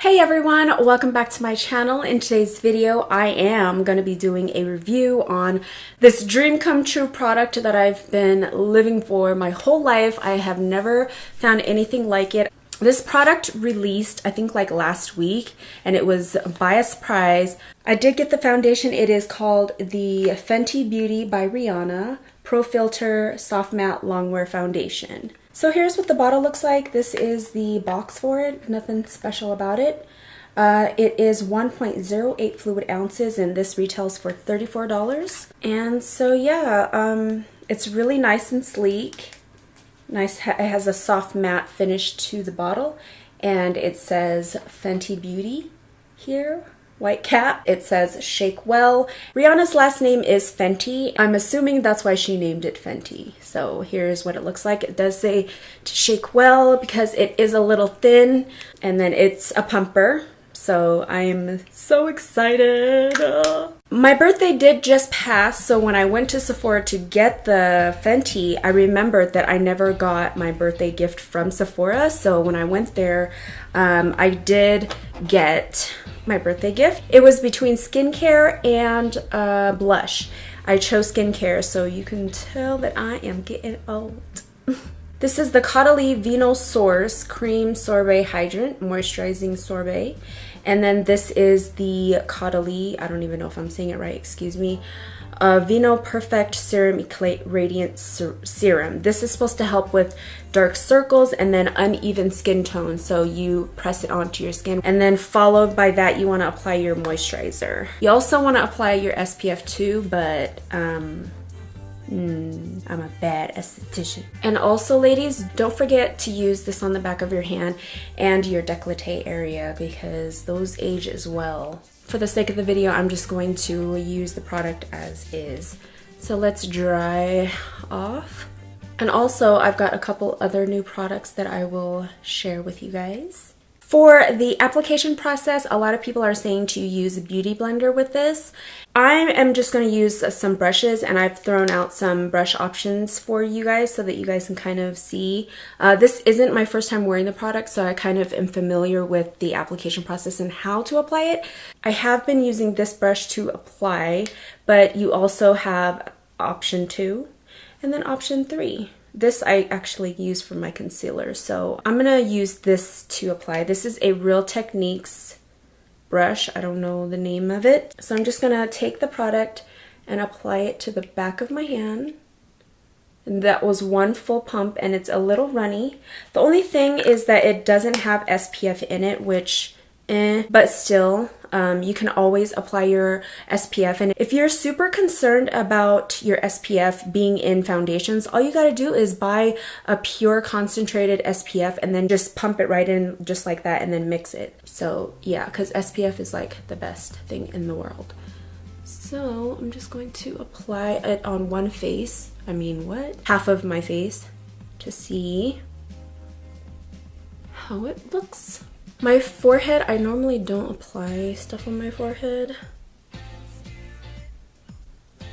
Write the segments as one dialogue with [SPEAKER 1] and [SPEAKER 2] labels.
[SPEAKER 1] Hey everyone, welcome back to my channel. In today's video, I am going to be doing a review on this dream come true product that I've been living for my whole life. I have never found anything like it. This product released, I think like last week, and it was by a surprise. I did get the foundation. It is called the Fenty Beauty by Rihanna Pro Filter Soft Matte Longwear Foundation. So here's what the bottle looks like. This is the box for it. Nothing special about it. It is 1.08 fluid ounces and this retails for $34. And so yeah, it's really nice and sleek. Nice, it has a soft matte finish to the bottle, and it says Fenty Beauty here. White cap. It says shake well. Rihanna's last name is Fenty. I'm assuming that's why she named it Fenty. So here's what it looks like. It does say to shake well because it is a little thin, and then it's a pumper. So I'm so excited. My birthday did just pass, so when I went to Sephora to get the Fenty, I remembered that I never got my birthday gift from Sephora. So when I went there, I did get my birthday gift. It was between skincare and blush. I chose skincare, so you can tell that I am getting old. This is the Kandi Vino Source Cream Sorbet Hydrant Moisturizing Sorbet. And then this is the Kandi, I don't even know if I'm saying it right, excuse me, Vino Perfect Serum Eclate Radiant Serum. This is supposed to help with dark circles and then uneven skin tone. So you press it onto your skin, and then followed by that you want to apply your moisturizer. You also want to apply your SPF too, but I'm a bad esthetician. And also ladies, don't forget to use this on the back of your hand and your décolleté area because those age as well. For the sake of the video, I'm just going to use the product as is. So let's dry off. And also I've got a couple other new products that I will share with you guys. For the application process, a lot of people are saying to use a beauty blender with this. I am just going to use some brushes, and I've thrown out some brush options for you guys so that you guys can kind of see. This isn't my first time wearing the product, so I kind of am familiar with the application process and how to apply it. I have been using this brush to apply, but you also have option 2 and then option 3. This I actually use for my concealer, so I'm gonna use this to apply. This is a Real Techniques brush. I don't know the name of it. So I'm just gonna take the product and apply it to the back of my hand. And that was one full pump, and it's a little runny. The only thing is that it doesn't have SPF in it, which but still, you can always apply your SPF. And if you're super concerned about your SPF being in foundations, all you gotta do is buy a pure concentrated SPF and then just pump it right in just like that and then mix it. So yeah, because SPF is like the best thing in the world. So I'm just going to apply it on one face. I mean, what? Half of my face to see how it looks. My forehead, I normally don't apply stuff on my forehead.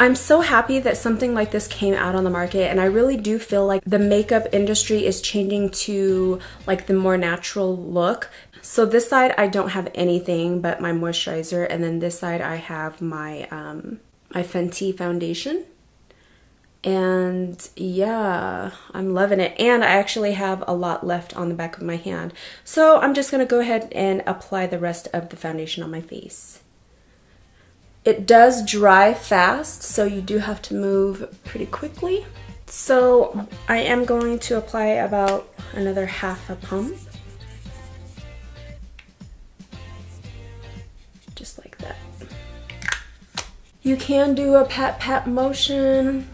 [SPEAKER 1] I'm so happy that something like this came out on the market, and I really do feel like the makeup industry is changing to like the more natural look. So this side I don't have anything but my moisturizer, and then this side I have my my Fenty foundation. And yeah, I'm loving it. And I actually have a lot left on the back of my hand. So I'm just gonna go ahead and apply the rest of the foundation on my face. It does dry fast, so you do have to move pretty quickly. So I am going to apply about another half a pump. Just like that. You can do a pat motion.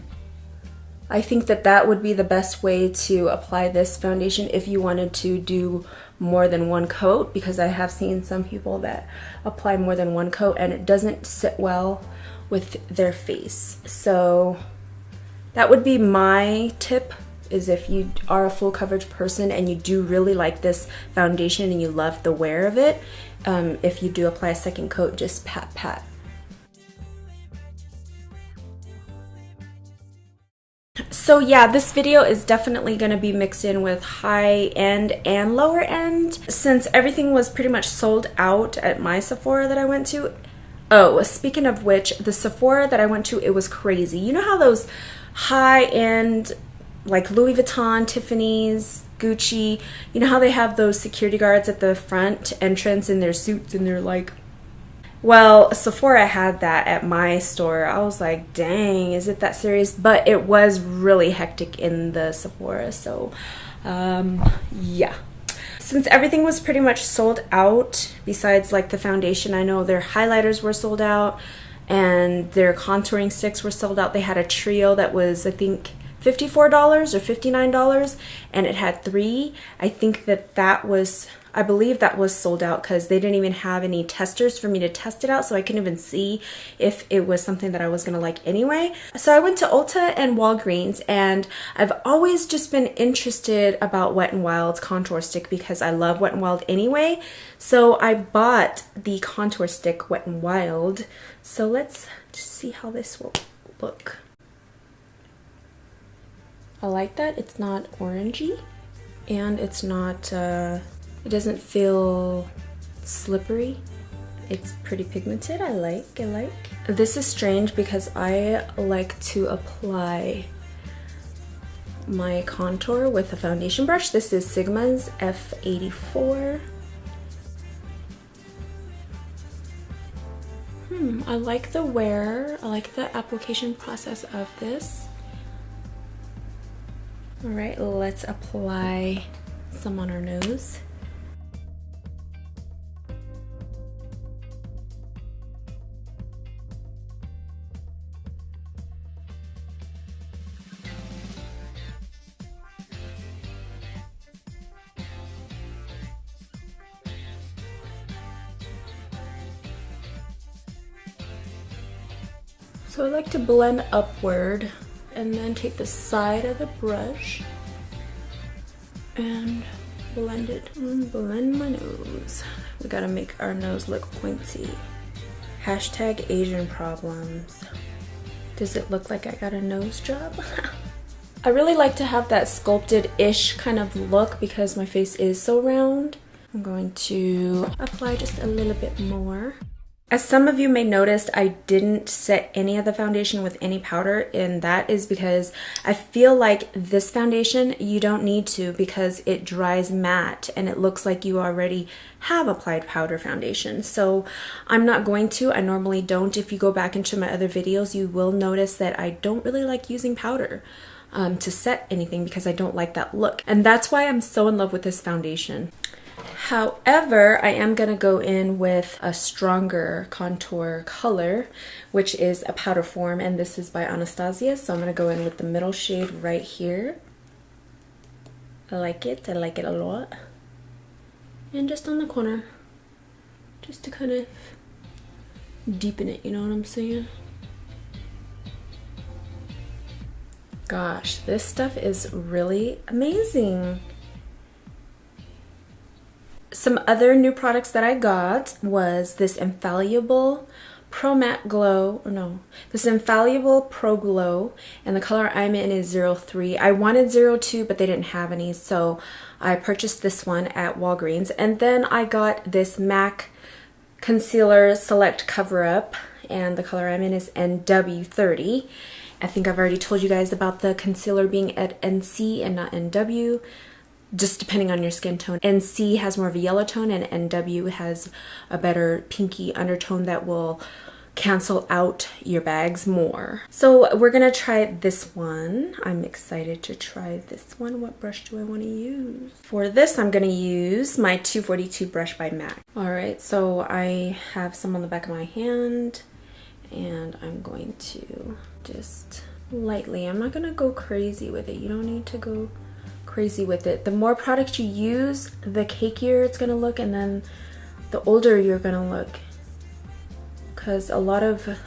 [SPEAKER 1] I think that that would be the best way to apply this foundation if you wanted to do more than one coat, because I have seen some people that apply more than one coat and it doesn't sit well with their face. So that would be my tip, is if you are a full coverage person and you do really like this foundation and you love the wear of it, if you do apply a second coat, just pat. So yeah, this video is definitely going to be mixed in with high end and lower end, since everything was pretty much sold out at my Sephora that I went to. Oh, speaking of which, the Sephora that I went to, it was crazy. You know how those high end, like Louis Vuitton, Tiffany's, Gucci, you know how they have those security guards at the front entrance in their suits and they're like, well, Sephora had that at my store. I was like, dang, is it that serious? But it was really hectic in the Sephora. So, yeah. Since everything was pretty much sold out, besides like the foundation, I know their highlighters were sold out and their contouring sticks were sold out. They had a trio that was, I think, $54 or $59, and it had 3. I think that was, I believe that was sold out because they didn't even have any testers for me to test it out, so I couldn't even see if it was something that I was gonna like anyway. So I went to Ulta and Walgreens, and I've always just been interested about Wet n Wild's contour stick because I love Wet n Wild anyway. So I bought the contour stick Wet n Wild. So let's just see how this will look. I like that it's not orangey and it's not, it doesn't feel slippery. It's pretty pigmented. I like. This is strange because I like to apply my contour with a foundation brush. This is Sigma's F84. I like the wear. I like the application process of this. All right, let's apply some on our nose. So I like to blend upward and then take the side of the brush and blend it and blend my nose. We gotta make our nose look pointy. Hashtag Asian problems. Does it look like I got a nose job? I really like to have that sculpted-ish kind of look because my face is so round. I'm going to apply just a little bit more. As some of you may notice, I didn't set any of the foundation with any powder, and that is because I feel like this foundation you don't need to because it dries matte and it looks like you already have applied powder foundation. So I'm not going to. I normally don't. If you go back into my other videos, you will notice that I don't really like using powder to set anything because I don't like that look. And that's why I'm so in love with this foundation. However, I am going to go in with a stronger contour color, which is a powder form, and this is by Anastasia. So I'm going to go in with the middle shade right here. I like it a lot. And just on the corner, just to kind of deepen it, you know what I'm saying? Gosh, this stuff is really amazing. Some other new products that I got was this Infallible Pro Matte Glow, this Infallible Pro Glow, and the color I'm in is 03. I wanted 02, but they didn't have any, so I purchased this one at Walgreens. And then I got this MAC Concealer Select Cover Up, and the color I'm in is NW30. I think I've already told you guys about the concealer being at NC and not NW. Just depending on your skin tone. NC has more of a yellow tone and NW has a better pinky undertone that will cancel out your bags more. So we're gonna try this one. I'm excited to try this one. What brush do I want to use? For this, I'm gonna use my 242 brush by MAC. All right, so I have some on the back of my hand and I'm going to just lightly, I'm not gonna go crazy with it. You don't need to go crazy with it. The more product you use, the cakier it's gonna look, and then the older you're gonna look, because a lot of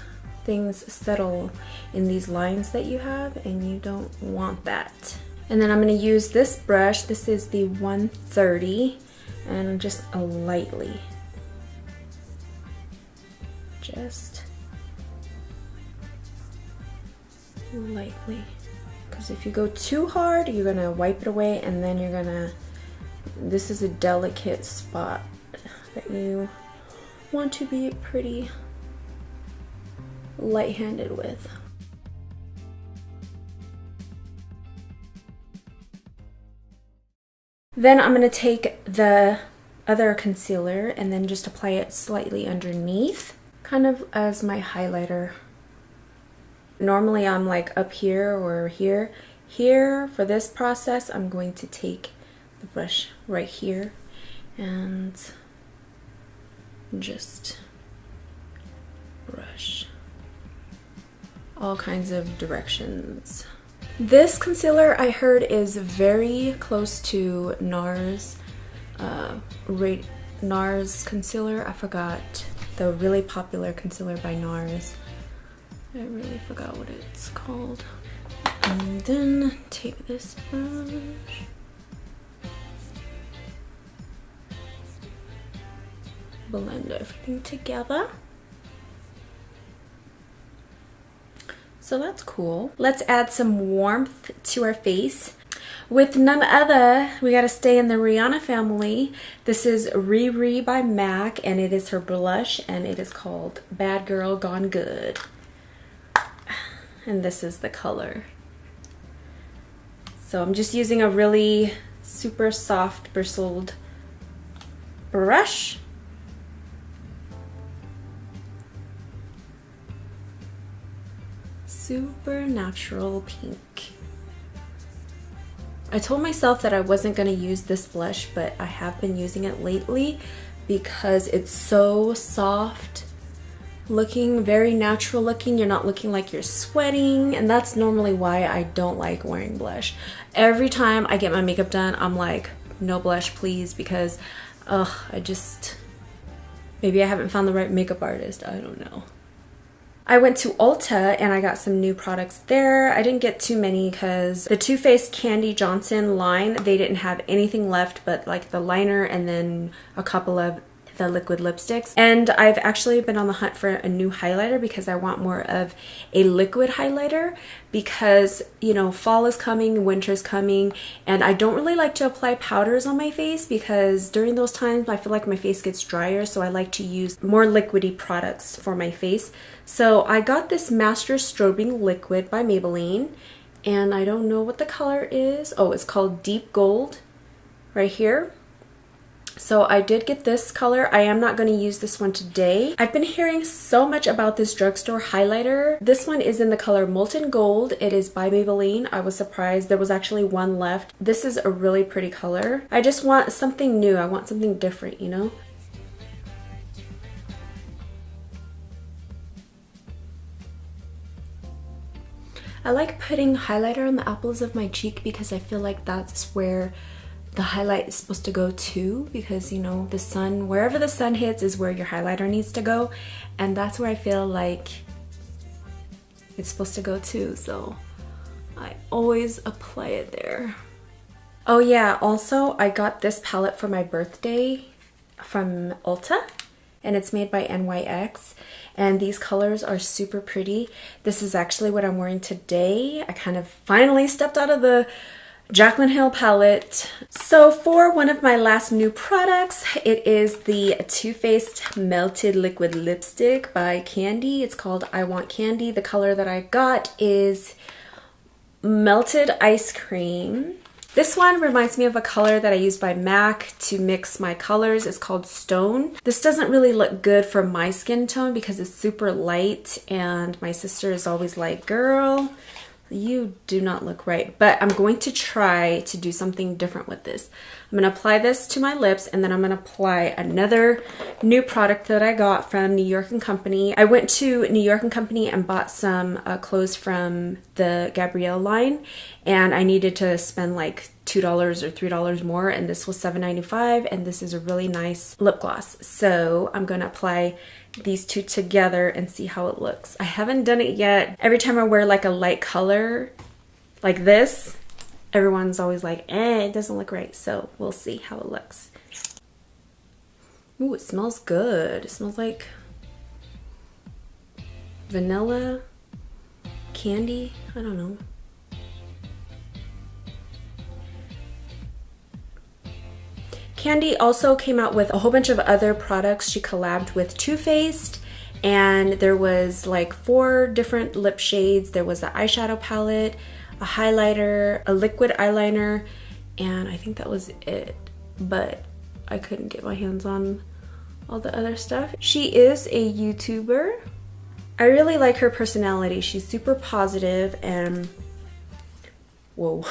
[SPEAKER 1] things settle in these lines that you have and you don't want that. And then I'm gonna use this brush. This is the 130, and just lightly because if you go too hard, you're gonna wipe it away, and then you're gonna, this is a delicate spot that you want to be pretty light-handed with. Then I'm gonna take the other concealer and then just apply it slightly underneath, kind of as my highlighter. Normally I'm like up here or here. Here, for this process, I'm going to take the brush right here and just brush all kinds of directions. This concealer, I heard, is very close to NARS NARS concealer. I forgot, the really popular concealer by NARS. I really forgot what it's called. And then take this brush, blend everything together. So that's cool. Let's add some warmth to our face with none other. We gotta stay in the Rihanna family. This is Riri by MAC, and it is her blush, and it is called Bad Girl Gone Good. And this is the color. So I'm just using a really super soft bristled brush. Super natural pink. I told myself that I wasn't going to use this blush, but I have been using it lately because it's so soft looking, very natural looking. You're not looking like you're sweating, and that's normally why I don't like wearing blush. Every time I get my makeup done, I'm like, no blush please, because maybe I haven't found the right makeup artist, I don't know. I went to Ulta and I got some new products there. I didn't get too many because the Too Faced Kandi Johnson line, they didn't have anything left but like the liner and then a couple of the liquid lipsticks. And I've actually been on the hunt for a new highlighter because I want more of a liquid highlighter because, you know, fall is coming, winter's coming, and I don't really like to apply powders on my face because during those times I feel like my face gets drier, so I like to use more liquidy products for my face. So I got this Master Strobing Liquid by Maybelline, and I don't know what the color is. Oh, it's called Deep Gold right here. So I did get this color. I am not going to use this one today. I've been hearing so much about this drugstore highlighter. This one is in the color Molten Gold. It is by Maybelline. I was surprised there was actually one left. This is a really pretty color. I just want something new. I want something different, you know? I like putting highlighter on the apples of my cheek because I feel like that's where the highlight is supposed to go too, because, you know, the sun, wherever the sun hits is where your highlighter needs to go, and that's where I feel like it's supposed to go too, so I always apply it there. Oh yeah, also I got this palette for my birthday from Ulta, and it's made by NYX, and these colors are super pretty. This is actually what I'm wearing today. I kind of finally stepped out of the Jaclyn Hill palette. So for one of my last new products, it is the Too Faced Melted Liquid Lipstick by Kandi. It's called I Want Candy. The color that I got is Melted Ice Cream. This one reminds me of a color that I used by MAC to mix my colors. It's called Stone. This doesn't really look good for my skin tone because it's super light, and my sister is always like, girl, you do not look right, but I'm going to try to do something different with this. I'm going to apply this to my lips, and then I'm going to apply another new product that I got from New York & Company. I went to New York & Company and bought some clothes from the Gabrielle line, and I needed to spend like $2 or $3 more, and this was $7.95, and this is a really nice lip gloss. So I'm going to apply these two together and see how it looks. I haven't done it yet. Every time I wear like a light color like this, everyone's always like, it doesn't look right. So we'll see how it looks. Ooh, it smells good. It smells like vanilla, candy, I don't know. Kandi also came out with a whole bunch of other products. She collabed with Too Faced, and there was like 4 different lip shades. There was the eyeshadow palette, a highlighter, a liquid eyeliner, and I think that was it. But I couldn't get my hands on all the other stuff. She is a YouTuber. I really like her personality. She's super positive and whoa.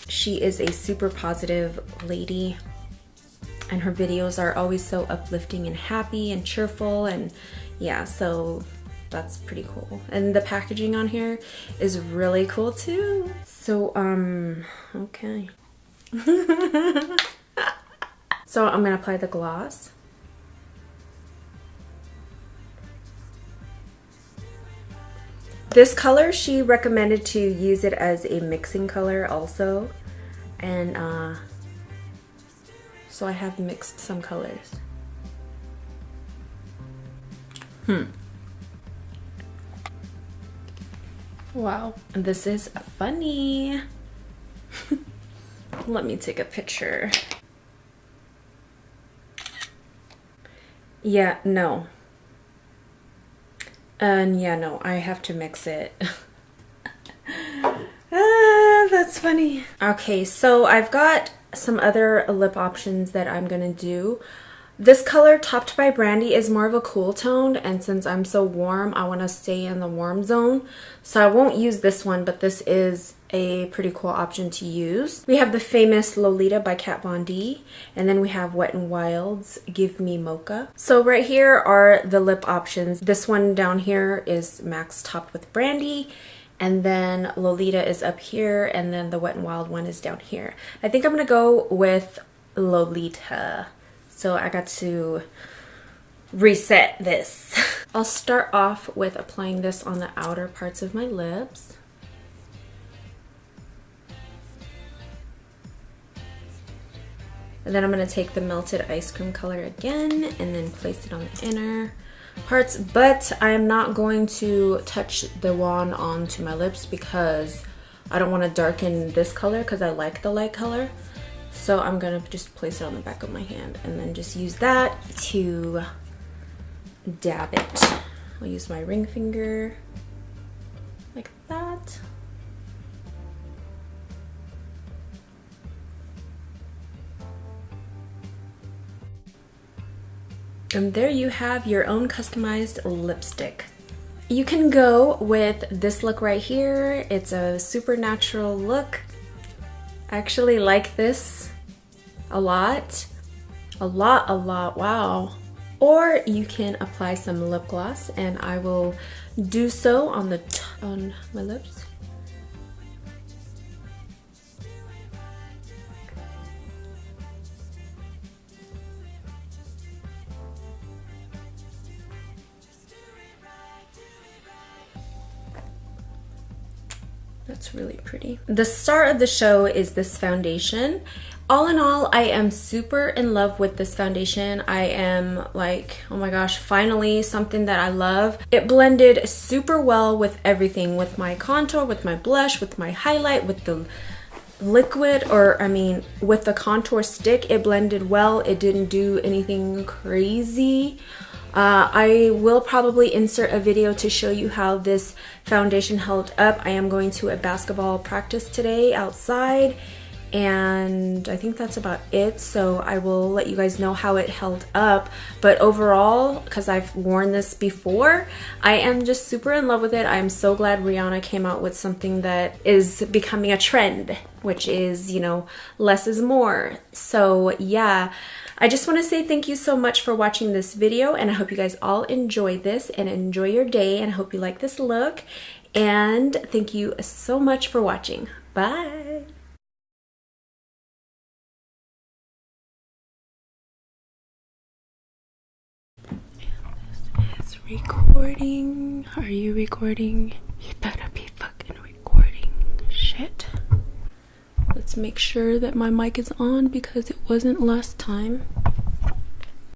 [SPEAKER 1] She is a super positive lady, and her videos are always so uplifting and happy and cheerful, and yeah, so that's pretty cool. And the packaging on here is really cool too. So okay. So I'm gonna apply the gloss. This color, she recommended to use it as a mixing color also. And so I have mixed some colors. Wow. And this is funny. Let me take a picture. Yeah, no. Yeah, no, I have to mix it. That's funny. Okay, so I've got some other lip options that I'm gonna do. This color, Topped by Brandy, is more of a cool tone, and since I'm so warm, I want to stay in the warm zone. So I won't use this one, but this is a pretty cool option to use. We have the famous Lolita by Kat Von D, and then we have Wet n Wild's Give Me Mocha. So right here are the lip options. This one down here is Max Topped with Brandy, and then Lolita is up here, and then the Wet n Wild one is down here. I think I'm gonna go with Lolita. So I got to reset this. I'll start off with applying this on the outer parts of my lips. And then I'm going to take the Melted Ice Cream color again and then place it on the inner parts. But I'm not going to touch the wand onto my lips because I don't want to darken this color because I like the light color. So I'm gonna just place it on the back of my hand and then just use that to dab it. I'll use my ring finger like that. And there you have your own customized lipstick. You can go with this look right here. It's a super natural look. I actually like this a lot, wow. Or you can apply some lip gloss, and I will do so on my lips. That's really pretty. The star of the show is this foundation. All in all, I am super in love with this foundation. I am like, oh my gosh, finally something that I love. It blended super well with everything, with my contour, with my blush, with my highlight, with the liquid, or I mean with the contour stick. It blended well. It didn't do anything crazy. I will probably insert a video to show you how this foundation held up. I am going to a basketball practice today outside, and I think that's about it. So I will let you guys know how it held up. But overall, because I've worn this before, I am just super in love with it. I am so glad Rihanna came out with something that is becoming a trend, which is, you know, less is more. So yeah, I just want to say thank you so much for watching this video, and I hope you guys all enjoy this and enjoy your day, and I hope you like this look, and thank you so much for watching. Bye. This is recording. Are you recording? You better be fucking recording. Shit. Let's make sure that my mic is on because it wasn't last time.